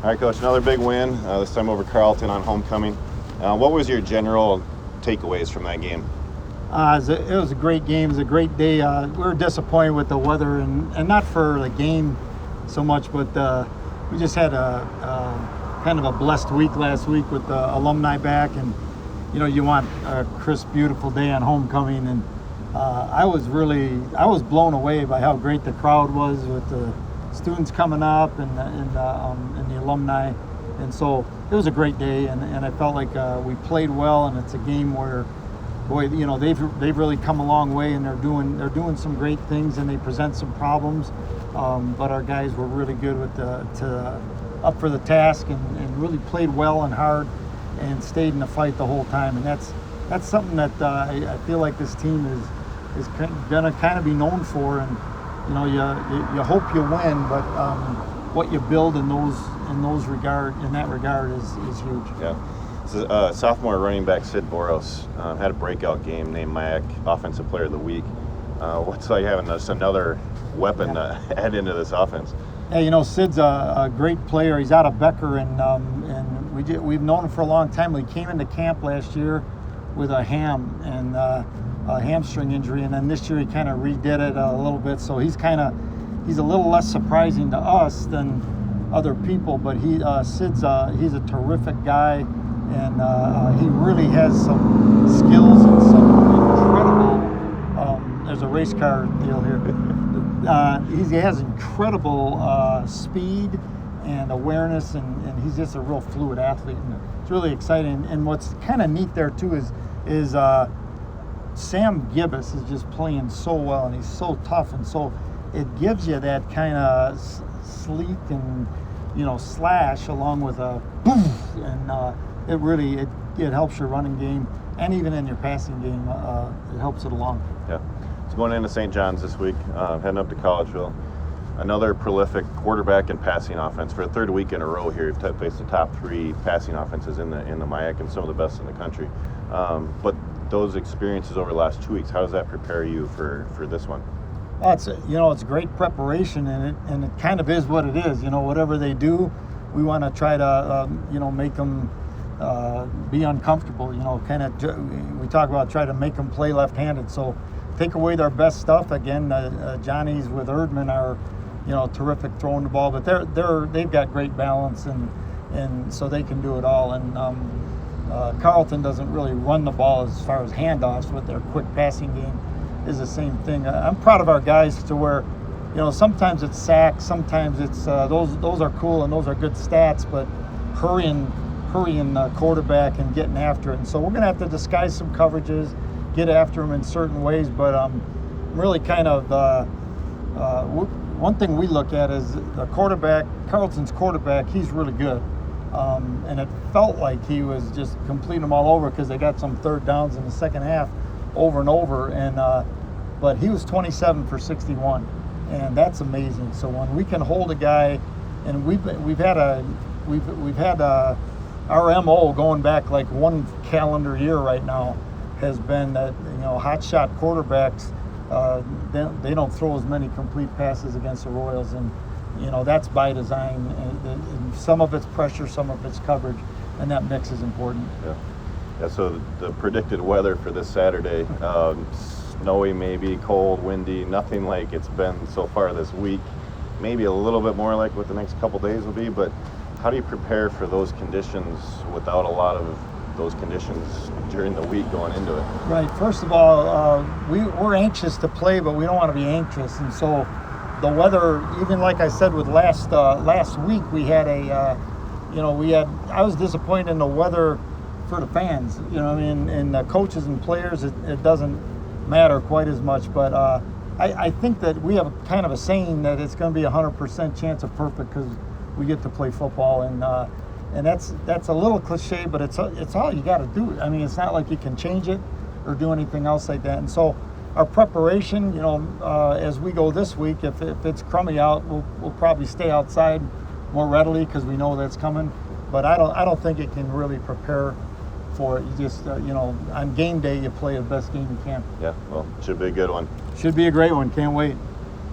All right, Coach, another big win, this time over Carleton on homecoming. What was your general takeaways from that game? It was a great game. It was a great day. We were disappointed with the weather, and not for the game so much, but we just had a kind of a blessed week last week with the alumni back, and you want a crisp, beautiful day on homecoming, and I was blown away by how great the crowd was with the students coming up and the alumni, and so it was a great day, and I felt like we played well, and it's a game where, boy, they've really come a long way, and they're doing some great things, and they present some problems, but our guys were really good with up for the task, and really played well and hard, and stayed in the fight the whole time, and that's something that I feel like this team is gonna kind of be known for, and you hope you win, but what you build in that regard is huge. Yeah. So, sophomore running back Sid Boros had a breakout game, named MIAC Offensive Player of the Week. What's like having just another weapon to add into this offense? Yeah, Sid's a great player. He's out of Becker, and we've known him for a long time. He came into camp last year with a hamstring injury, and then this year he kind of redid it a little bit. So he's a little less surprising to us than other people. But Sid's he's a terrific guy, and he really has some skills and some incredible. There's a race car deal here. He has incredible speed and awareness, and he's just a real fluid athlete, and it's really exciting. And what's kind of neat there too is Sam Gibbous is just playing so well, and he's so tough, and so it gives you that kind of sleek and slash along with a boom, and it helps your running game, and even in your passing game, it helps it along. Yeah. So going into St. John's this week, heading up to Collegeville, another prolific quarterback and passing offense. For a third week in a row here, you've faced the top three passing offenses in the MIAC and some of the best in the country. But those experiences over the last 2 weeks, how does that prepare you for this one? It's great preparation, and it kind of is what it is. Whatever they do, we want to try to make them be uncomfortable. We talk about try to make them play left-handed. So take away their best stuff. Again, Johnny's with Erdman are terrific throwing the ball, but they've got great balance, and so they can do it all. And Carleton doesn't really run the ball as far as handoffs, but their quick passing game is the same thing. I'm proud of our guys to where, sometimes it's sacks, sometimes it's those are cool and those are good stats, but hurrying the quarterback and getting after it. And so we're going to have to disguise some coverages, get after them in certain ways, but really kind of one thing we look at is the quarterback, Carleton's quarterback, he's really good. And it felt like he was just completing them all over because they got some third downs in the second half over and over. And but he was 27 for 61, and that's amazing. So when we can hold a guy, and we've had our MO going back like one calendar year right now has been that hot shot quarterbacks they don't throw as many complete passes against the Royals, and that's by design, and some of it's pressure, some of it's coverage, and that mix is important. Yeah, so the predicted weather for this Saturday, snowy, maybe cold, windy, nothing like it's been so far this week. Maybe a little bit more like what the next couple days will be, but how do you prepare for those conditions without a lot of those conditions during the week going into it? Right, first of all, we're anxious to play, but we don't want to be anxious, and so the weather, even like I said with last week, we had I was disappointed in the weather for the fans, and the coaches and players, it doesn't matter quite as much, but I think that we have kind of a saying that it's going to be 100% chance of perfect because we get to play football, and that's a little cliche, but it's all you got to do. I mean, it's not like you can change it or do anything else like that, and so our preparation, as we go this week, if it's crummy out, we'll probably stay outside more readily because we know that's coming. But I don't think it can really prepare for it. You just on game day you play the best game you can. Yeah, well, it should be a good one. Should be a great one. Can't wait.